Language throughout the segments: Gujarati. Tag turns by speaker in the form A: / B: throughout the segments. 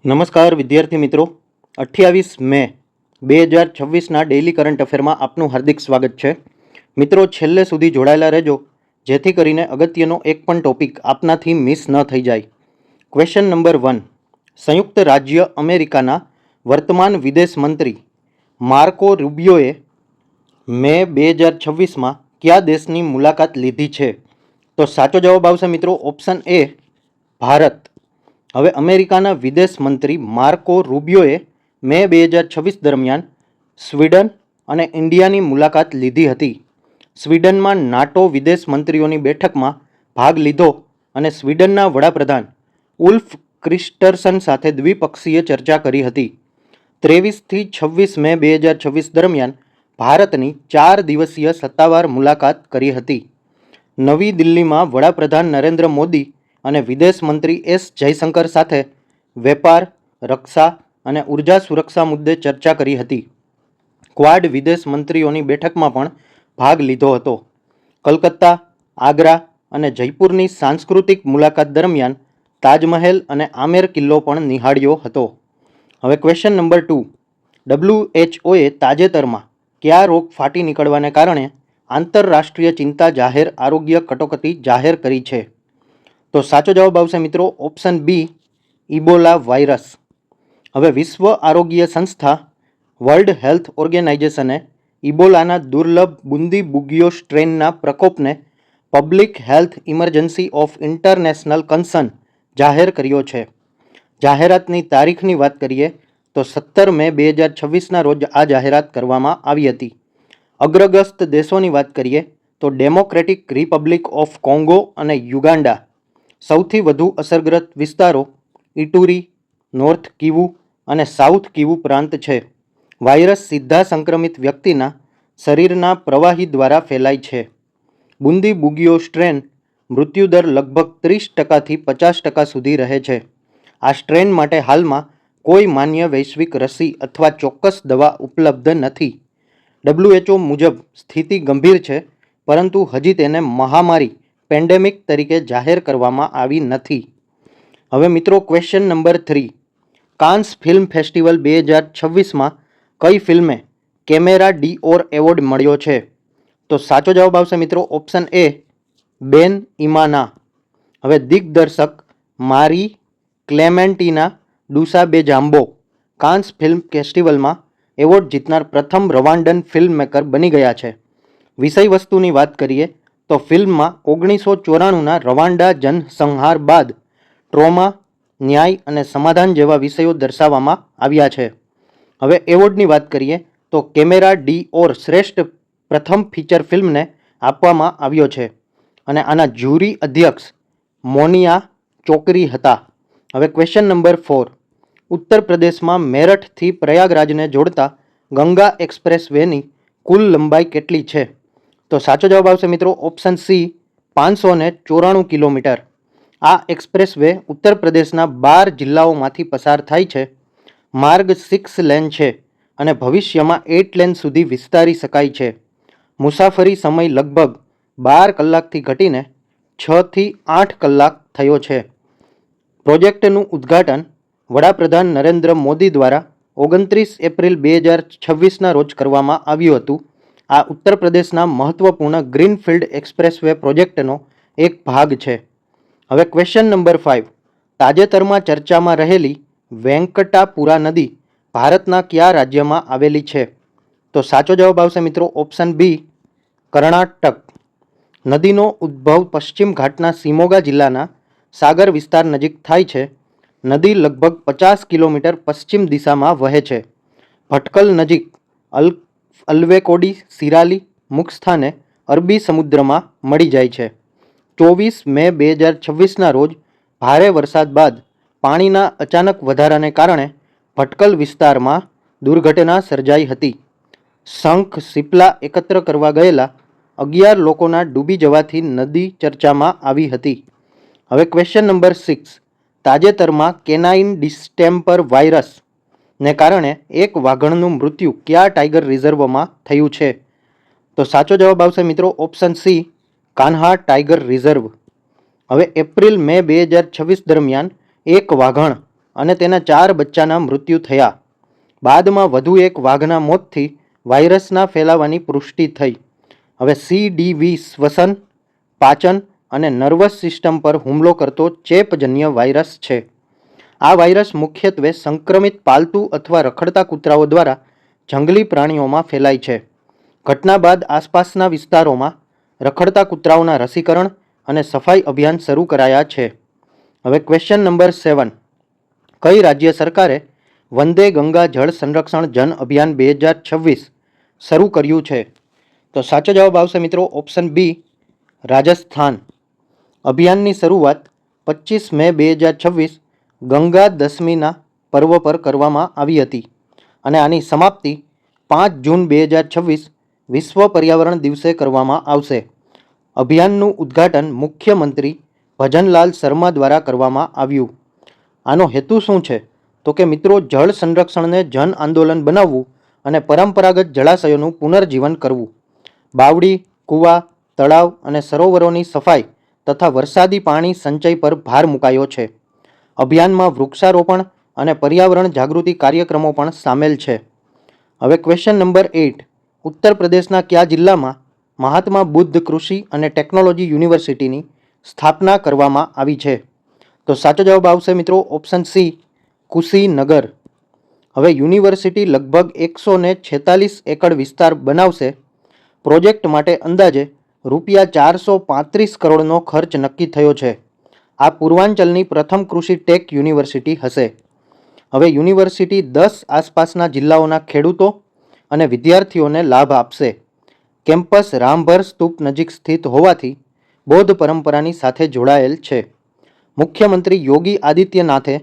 A: નમસ્કાર વિદ્યાર્થી મિત્રો, 28 મે 2026ના ડેઇલી કરંટ અફેરમાં આપનું હાર્દિક સ્વાગત છે. મિત્રો, છેલ્લે સુધી જોડાયેલા રહેજો જેથી કરીને અગત્યનો એક પણ ટોપિક આપનાથી મિસ ન થઈ જાય. Question number 1. સંયુક્ત રાજ્ય અમેરિકાના વર્તમાન વિદેશ મંત્રી માર્કો રૂબિયોએ મે 2026માં કયા દેશની મુલાકાત લીધી છે? તો સાચો જવાબ આવશે મિત્રો ઓપ્શન એ, ભારત. હવે અમેરિકાના વિદેશ મંત્રી માર્કો રૂબિયોએ મે 2026 દરમિયાન સ્વીડન અને ઇન્ડિયાની મુલાકાત લીધી હતી. સ્વીડનમાં નાટો વિદેશ મંત્રીઓની બેઠકમાં ભાગ લીધો અને સ્વીડનના વડાપ્રધાન ઉલ્ફ ક્રિસ્ટરસન સાથે દ્વિપક્ષીય ચર્ચા કરી હતી. 23થી 26 મે 2026 દરમિયાન ભારતની 4 દિવસીય સત્તાવાર મુલાકાત કરી હતી. નવી દિલ્હીમાં વડાપ્રધાન નરેન્દ્ર મોદી અને વિદેશ મંત્રી એસ જયશંકર સાથે વેપાર, રક્ષા અને ઉર્જા સુરક્ષા મુદ્દે ચર્ચા કરી હતી. ક્વાડ વિદેશ મંત્રીઓની બેઠકમાં પણ ભાગ લીધો હતો. કલકત્તા, આગ્રા અને જયપુરની સાંસ્કૃતિક મુલાકાત દરમિયાન તાજમહેલ અને આમેર કિલ્લો પણ નિહાળ્યો હતો. હવે ક્વેશ્ચન નંબર 2. WHOએ તાજેતરમાં કયા રોગ ફાટી નીકળવાને કારણે આંતરરાષ્ટ્રીય ચિંતા જાહેર આરોગ્ય કટોકટી જાહેર કરી છે? તો સાચો જવાબ આવશે મિત્રો ઓપ્શન બી, ઇબોલા વાયરસ. હવે વિશ્વ આરોગ્ય સંસ્થા વર્લ્ડ હેલ્થ ઓર્ગેનાઇઝેશને ઇબોલાના દુર્લભ બુંદી બુગિયો સ્ટ્રેનના પ્રકોપને public health emergency of international concern જાહેર કર્યો છે. જાહેરાતની તારીખની વાત કરીએ તો 17 મે 2026ના રોજ આ જાહેરાત કરવામાં આવી હતી. અગ્રગ્રસ્ત દેશોની વાત કરીએ તો ડેમોક્રેટિક રિપબ્લિક ઓફ કોંગો અને યુગાન્ડા. સૌથી વધુ અસરગ્રસ્ત વિસ્તારો ઇટુરી, નોર્થ કિવુ અને સાઉથ કિવુ પ્રાંત છે. વાયરસ સીધા સંક્રમિત વ્યક્તિના શરીરના પ્રવાહી દ્વારા ફેલાય છે. બુંદી બુગિયો સ્ટ્રેન મૃત્યુદર લગભગ 30%થી 50% સુધી રહે છે. આ સ્ટ્રેન માટે હાલમાં કોઈ માન્ય વૈશ્વિક રસી અથવા ચોક્કસ દવા ઉપલબ્ધ નથી. WHO મુજબ સ્થિતિ ગંભીર છે, પરંતુ હજી તેને મહામારી પેન્ડેમિક તરીકે જાહેર કરવામાં આવી નથી. હવે મિત્રો question number 3. Cannes film festival 2026માં કઈ ફિલ્મે કેમેરા ડી ઓર એવોર્ડ મળ્યો છે? તો સાચો જવાબ આવશે મિત્રો ઓપ્શન એ, બેન ઇમાના. હવે દિગ્દર્શક મારી ક્લેમેન્ટીના ડુસાબેજામ્બો કાન્સ ફિલ્મ ફેસ્ટિવલમાં એવોર્ડ જીતનાર પ્રથમ રવાન્ડન ફિલ્મ મેકર બની ગયા છે. વિષય વસ્તુની વાત કરીએ તો ફિલ્મમાં 1994ના રવાન્ડા જનસંહાર બાદ ટ્રોમા, ન્યાય અને સમાધાન જેવા વિષયો દર્શાવવામાં આવ્યા છે. હવે એવોર્ડની વાત કરીએ તો કેમેરા ડી ઓર શ્રેષ્ઠ પ્રથમ ફીચર ફિલ્મને આપવામાં આવ્યો છે અને આના જ્યુરી અધ્યક્ષ મોનિયા ચોકરી હતા. હવે ક્વેશ્ચન નંબર 4. ઉત્તર પ્રદેશમાં મેરઠથી પ્રયાગરાજને જોડતા ગંગા એક્સપ્રેસ વેની કુલ લંબાઈ કેટલી છે? તો સાચો જવાબ આવશે મિત્રો ઓપ્શન સી, 594 કિલોમીટર. આ એક્સપ્રેસ વે ઉત્તર પ્રદેશના 12 જિલ્લાઓમાંથી પસાર થાય છે. માર્ગ 6 લેન છે અને ભવિષ્યમાં 8 લેન સુધી વિસ્તારી શકાય છે. મુસાફરી સમય લગભગ 12 કલાકથી ઘટીને 6 થી 8 કલાક થયો છે. પ્રોજેક્ટનું ઉદ્ઘાટન વડાપ્રધાન નરેન્દ્ર મોદી દ્વારા 29 એપ્રિલ 2026ના રોજ કરવામાં આવ્યું હતું. આ ઉત્તર પ્રદેશના મહત્વપૂર્ણ ગ્રીનફિલ્ડ એક્સપ્રેસવે પ્રોજેક્ટનો એક ભાગ છે. હવે ક્વેશ્ચન નંબર 5. તાજેતરમાં ચર્ચામાં રહેલી વેંકટાપુરા નદી ભારતના કયા રાજ્યમાં આવેલી છે? તો સાચો જવાબ આવશે મિત્રો ઓપ્શન બી, કર્ણાટક. નદીનો ઉદ્ભવ પશ્ચિમ ઘાટના સિમોગા જિલ્લાના સાગર વિસ્તાર નજીક થાય છે. નદી લગભગ 50 કિલોમીટર પશ્ચિમ દિશામાં વહે છે. ભટકલ નજીક અલ્વેકોડી સિરાલી મુખ્ય સ્થાને અરબી સમુદ્રમાં મળી જાય છે. 24 મે 2026ના રોજ ભારે વરસાદ બાદ પાણીના અચાનક વધારાને કારણે ભટકલ વિસ્તારમાં દુર્ઘટના સર્જાઈ હતી. શંખ શિપલા એકત્ર કરવા ગયેલા 11 લોકોના ડૂબી જવાથી નદી ચર્ચામાં આવી હતી. હવે ક્વેશ્ચન નંબર 6. તાજેતરમાં કેનાઇન ડિસ્ટેમ્પર વાયરસ ને કારણે એક વાઘણનું મૃત્યુ કયા ટાઈગર રિઝર્વમાં થયું છે? તો સાચો જવાબ આવશે મિત્રો option C, Kanha tiger reserve. હવે એપ્રિલ મે 2026 દરમિયાન એક વાઘણ અને તેના 4 બચ્ચાના મૃત્યુ થયા. બાદમાં વધુ એક વાઘના મોતથી વાયરસના ફેલાવાની પુષ્ટિ થઈ. હવે CDV શ્વસન, પાચન અને નર્વસ સિસ્ટમ પર હુમલો કરતો ચેપજન્ય વાયરસ છે. આ વાયરસ મુખ્યત્વે સંક્રમિત પાલતુ અથવા રખડતા કૂતરાઓ દ્વારા જંગલી પ્રાણીઓમાં ફેલાય છે. ઘટના બાદ આસપાસના વિસ્તારોમાં રખડતા કૂતરાઓના રસીકરણ અને સફાઈ અભિયાન શરૂ કરાયા છે. હવે ક્વેશ્ચન નંબર 7. કઈ રાજ્ય સરકારે વંદે ગંગા જળ સંરક્ષણ જન અભિયાન 2026 શરૂ કર્યું છે? તો સાચો જવાબ આવશે મિત્રો ઓપ્શન બી, રાજસ્થાન. અભિયાનની શરૂઆત 25 મે 2026 ગંગા દશમીના પર્વ પર કરવામાં આવી હતી અને આની સમાપ્તિ 5 જૂન 2026 વિશ્વ પર્યાવરણ દિવસે કરવામાં આવશે. અભિયાનનું ઉદ્ઘાટન મુખ્યમંત્રી ભજનલાલ શર્મા દ્વારા કરવામાં આવ્યું. આનો હેતુ શું છે? તો કે મિત્રો, જળ સંરક્ષણને જન આંદોલન બનાવવું અને પરંપરાગત જળાશયોનું પુનર્જીવન કરવું. બાવડી, કૂવા, તળાવ અને સરોવરોની સફાઈ તથા વરસાદી પાણી સંચય પર ભાર મુકાયો છે. અભિયાનમાં વૃક્ષારોપણ અને પર્યાવરણ જાગૃતિ કાર્યક્રમો પણ સામેલ છે. હવે ક્વેશ્ચન નંબર 8. ઉત્તર પ્રદેશના કયા જિલ્લામાં મહાત્મા બુદ્ધ કૃષિ અને ટેકનોલોજી યુનિવર્સિટીની સ્થાપના કરવામાં આવી છે? તો સાચો જવાબ આવશે મિત્રો ઓપ્શન સી, કુશીનગર. હવે યુનિવર્સિટી લગભગ 146 એકડ વિસ્તાર બનાવશે. પ્રોજેક્ટ માટે અંદાજે રૂપિયા 435 કરોડનો ખર્ચ નક્કી થયો છે. આ પૂર્વાંચલની પ્રથમ કૃષિ ટેક યુનિવર્સિટી હશે. હવે યુનિવર્સિટી 10 આસપાસના જિલ્લાઓના ખેડૂતો અને વિદ્યાર્થીઓને લાભ આપશે. કેમ્પસ રામભર સ્તૂપ નજીક સ્થિત હોવાથી બૌદ્ધ પરંપરાની સાથે જોડાયેલ છે. મુખ્યમંત્રી યોગી આદિત્યનાથે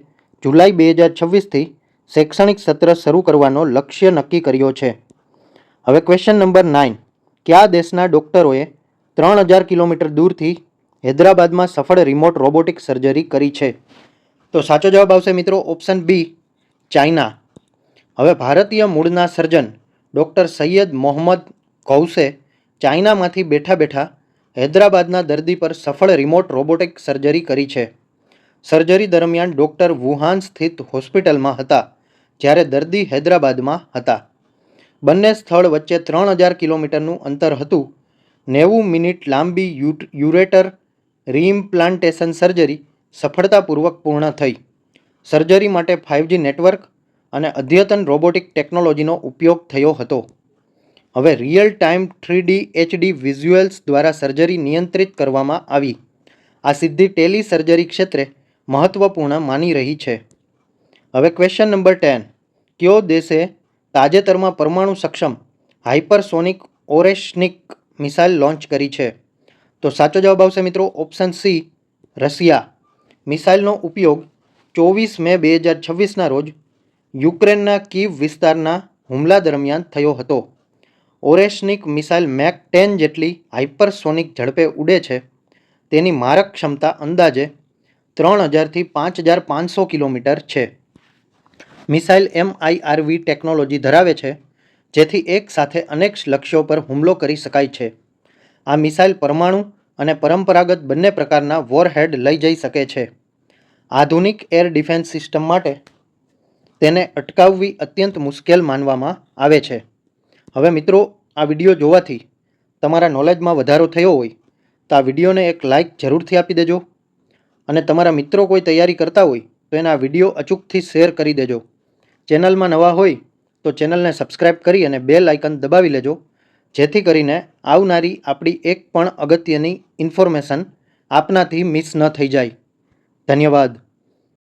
A: જુલાઈ 2026થી શૈક્ષણિક સત્ર શરૂ કરવાનો લક્ષ્ય નક્કી કર્યો છે. હવે ક્વેશ્ચન નંબર 9. કયા દેશના ડોક્ટરોએ 3000 કિલોમીટર દૂરથી હૈદરાબાદમાં સફળ રિમોટ રોબોટિક સર્જરી કરી છે? તો સાચો જવાબ આવશે મિત્રો ઓપ્શન બી, ચાઇના. હવે ભારતીય મૂળના સર્જન ડૉક્ટર સૈયદ મોહમ્મદ ગૌસે ચાઇનામાંથી બેઠા બેઠા હૈદરાબાદના દર્દી પર સફળ રિમોટ રોબોટિક સર્જરી કરી છે. સર્જરી દરમિયાન ડૉક્ટર વુહાન સ્થિત હોસ્પિટલમાં હતા જ્યારે દર્દી હૈદરાબાદમાં હતા. બંને સ્થળ વચ્ચે 3000 કિલોમીટરનું અંતર હતું. 90 મિનિટ લાંબી યુરેટર રીઇમ્પ્લાન્ટેશન સર્જરી સફળતાપૂર્વક પૂર્ણ થઈ. સર્જરી માટે 5G નેટવર્ક અને અદ્યતન રોબોટિક ટેકનોલોજીનો ઉપયોગ થયો હતો. હવે real time 3D HD visuals દ્વારા સર્જરી નિયંત્રિત કરવામાં આવી. આ સિદ્ધિ ટેલી સર્જરી ક્ષેત્રે મહત્વપૂર્ણ માની રહી છે. હવે ક્વેશ્ચન નંબર 10. કયો દેશે તાજેતરમાં પરમાણુ સક્ષમ હાઇપરસોનિક ઓરેશનિક મિસાઇલ લોન્ચ કરી છે? તો સાચો જવાબ આવશે મિત્રો ઓપ્શન સી, રશિયા. મિસાઇલનો ઉપયોગ 24 મે 2026ના રોજ યુક્રેનના કીવ વિસ્તારના હુમલા દરમિયાન થયો હતો. ઓરેશનિક મિસાઇલ મેક 10 જેટલી હાઇપરસોનિક ઝડપે ઉડે છે. તેની મારક ક્ષમતા અંદાજે 3000થી 5500 કિલોમીટર છે. મિસાઇલ MIRV ટેકનોલોજી ધરાવે છે, જેથી એક સાથે અનેક લક્ષ્યો પર હુમલો કરી શકાય છે. આ મિસાઇલ પરમાણુ અને પરંપરાગત બંને પ્રકારના વોરહેડ લઈ જઈ શકે છે. આધુનિક એર ડિફેન્સ સિસ્ટમ માટે તેને અટકાવવી અત્યંત મુશ્કેલ માનવામાં આવે છે. હવે મિત્રો, આ વિડીયો જોવાથી તમારા નોલેજમાં વધારો થયો હોય તો આ વિડીયોને એક લાઇક જરૂરથી આપી દેજો અને તમારા મિત્રો કોઈ તૈયારી કરતા હોય તો એને આ વિડીયો અચૂકથી શેર કરી દેજો. ચેનલમાં નવા હોય તો ચેનલને સબસ્ક્રાઈબ કરી અને બેલ આઇકન દબાવી લેજો, જેથી કરીને આવનારી આપણી એક પણ અગત્યની ઇન્ફોર્મેશન આપનાથી મિસ ન થઈ જાય. ધન્યવાદ.